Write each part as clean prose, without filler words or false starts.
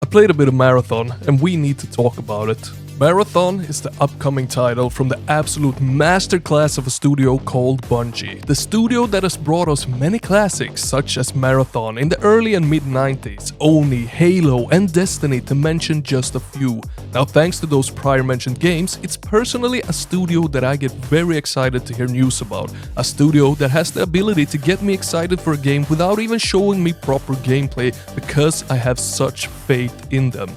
I played a bit of Marathon, and we need to talk about it. Marathon is the upcoming title from the absolute masterclass of a studio called Bungie. The studio that has brought us many classics such as Marathon in the early and mid-90s, Oni, Halo and Destiny to mention just a few. Now thanks to those prior mentioned games, it's personally a studio that I get very excited to hear news about. A studio that has the ability to get me excited for a game without even showing me proper gameplay because I have such faith in them.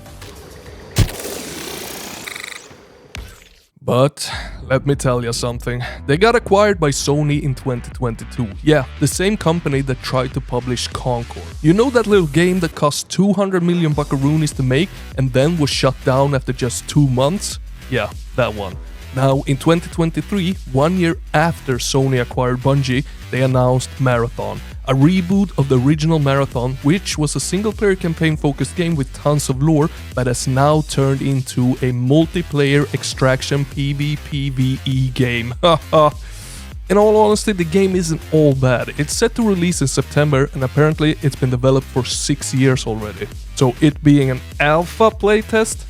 But let me tell you something, they got acquired by Sony in 2022. Yeah, the same company that tried to publish Concord. You know that little game that cost 200 million buckaroonies to make and then was shut down after just 2 months? Yeah, that one. Now, in 2023, 1 year after Sony acquired Bungie, they announced Marathon, a reboot of the original Marathon, which was a single-player campaign-focused game with tons of lore, but has now turned into a multiplayer extraction PvE game. In all honesty, the game isn't all bad. It's set to release in September, and apparently it's been developed for 6 years already. So it being an alpha playtest?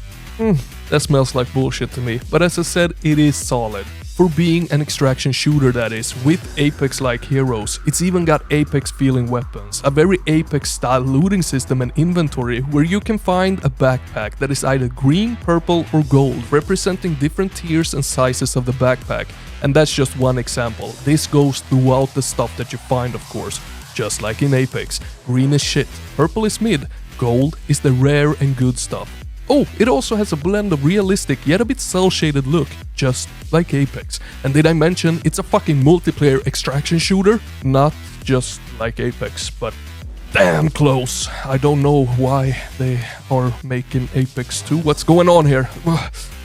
That smells like bullshit to me, but as I said, it is solid. For being an extraction shooter that is, with Apex-like heroes, it's even got Apex-feeling weapons, a very Apex-style looting system and inventory where you can find a backpack that is either green, purple or gold, representing different tiers and sizes of the backpack. And that's just one example. This goes throughout the stuff that you find, of course. Just like in Apex, green is shit, purple is mid, gold is the rare and good stuff. Oh, it also has a blend of realistic yet a bit cel-shaded look, just like Apex. And did I mention it's a fucking multiplayer extraction shooter? Not just like Apex, but damn close. I don't know why they are making Apex 2. What's going on here?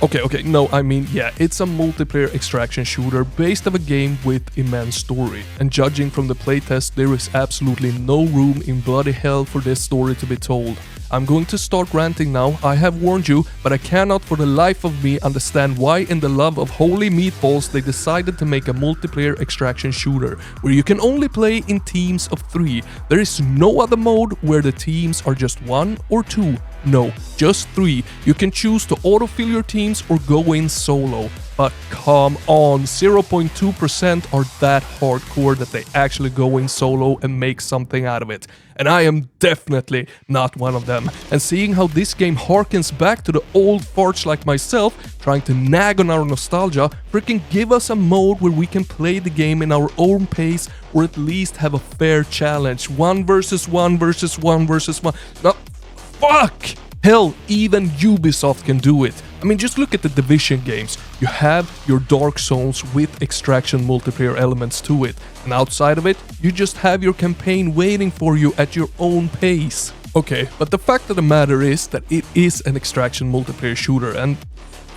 Okay, no, I mean, yeah, it's a multiplayer extraction shooter based on a game with immense story. And judging from the playtest, there is absolutely no room in bloody hell for this story to be told. I'm going to start ranting now, I have warned you, but I cannot for the life of me understand why in the love of holy meatballs they decided to make a multiplayer extraction shooter, where you can only play in teams of 3. There is no other mode where the teams are just 1 or 2. No, just 3. You can choose to autofill your teams or go in solo. But come on, 0.2% are that hardcore that they actually go in solo and make something out of it. And I am definitely not one of them. And seeing how this game harkens back to the old farts like myself, trying to nag on our nostalgia, freaking give us a mode where we can play the game in our own pace or at least have a fair challenge. 1 versus 1 versus 1 versus 1. No, fuck! Hell, even Ubisoft can do it. I mean, just look at the Division games. You have your dark zones with extraction multiplayer elements to it. And outside of it, you just have your campaign waiting for you at your own pace. Okay, but the fact of the matter is that it is an extraction multiplayer shooter and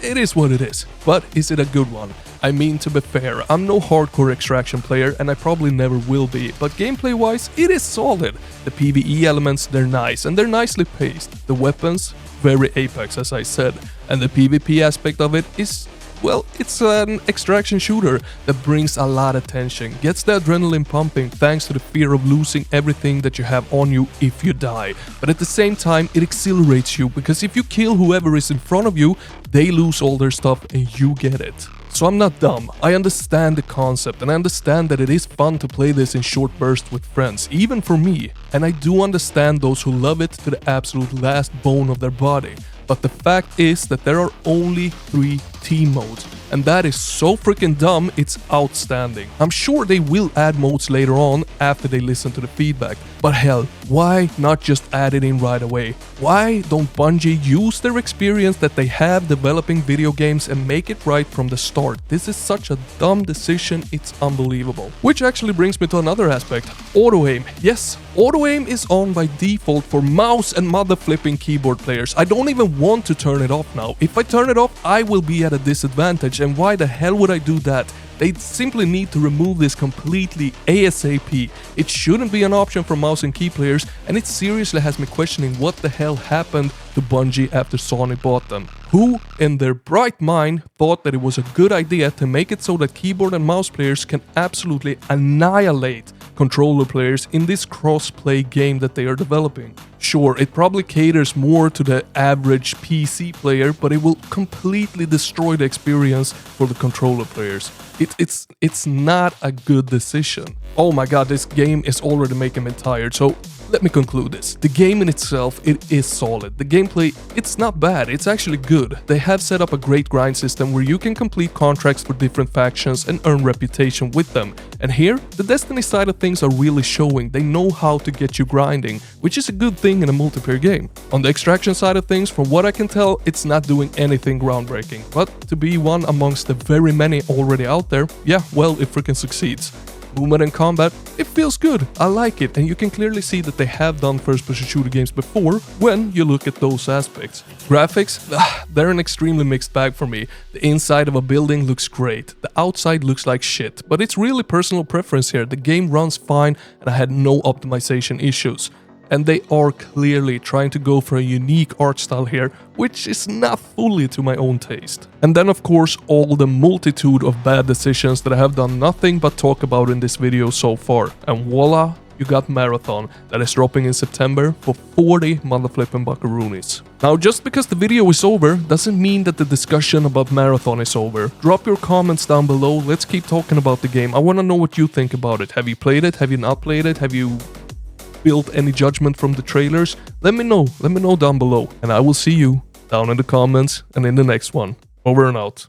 it is what it is. But is it a good one? I mean, to be fair, I'm no hardcore extraction player and I probably never will be, but gameplay wise, it is solid. The PvE elements, they're nice and they're nicely paced. The weapons, very Apex as I said, and the PvP aspect of it is, well, it's an extraction shooter that brings a lot of tension, gets the adrenaline pumping thanks to the fear of losing everything that you have on you if you die. But at the same time, it exhilarates you because if you kill whoever is in front of you, they lose all their stuff and you get it. So I'm not dumb, I understand the concept and I understand that it is fun to play this in short bursts with friends, even for me. And I do understand those who love it to the absolute last bone of their body. But the fact is that there are only 3 team modes, and that is so freaking dumb, it's outstanding. I'm sure they will add modes later on after they listen to the feedback, but hell, why not just add it in right away? Why don't Bungie use their experience that they have developing video games and make it right from the start? This is such a dumb decision, it's unbelievable. Which actually brings me to another aspect, auto-aim. Yes, auto-aim is on by default for mouse and mother-flipping keyboard players. I don't even want to turn it off now. If I turn it off, I will be at a disadvantage, and why the hell would I do that? They simply need to remove this completely ASAP. It shouldn't be an option for mouse and key players, and it seriously has me questioning what the hell happened to Bungie after Sony bought them. Who, in their bright mind, thought that it was a good idea to make it so that keyboard and mouse players can absolutely annihilate controller players in this cross-play game that they are developing. Sure, it probably caters more to the average PC player, but it will completely destroy the experience for the controller players. It's not a good decision. Oh my god, this game is already making me tired, so let me conclude this. The game in itself, it is solid. The gameplay, it's not bad, it's actually good. They have set up a great grind system where you can complete contracts for different factions and earn reputation with them. And here, the Destiny side of things are really showing. They know how to get you grinding, which is a good thing in a multiplayer game. On the extraction side of things, from what I can tell, it's not doing anything groundbreaking. But to be one amongst the very many already out there, yeah, well, it freaking succeeds. Movement and combat, it feels good, I like it, and you can clearly see that they have done first-person shooter games before when you look at those aspects. Graphics, they're an extremely mixed bag for me. The inside of a building looks great, the outside looks like shit, but it's really personal preference here. The game runs fine and I had no optimization issues. And they are clearly trying to go for a unique art style here, which is not fully to my own taste. And then of course all the multitude of bad decisions that I have done nothing but talk about in this video so far. And voila, you got Marathon, that is dropping in September for 40 motherflippin' buckaroonies. Now just because the video is over doesn't mean that the discussion about Marathon is over. Drop your comments down below, let's keep talking about the game. I wanna know what you think about it. Have you played it? Have you not played it? Have you built any judgment from the trailers? Let me know down below, and I will see you down in the comments and in the next one. Over and out.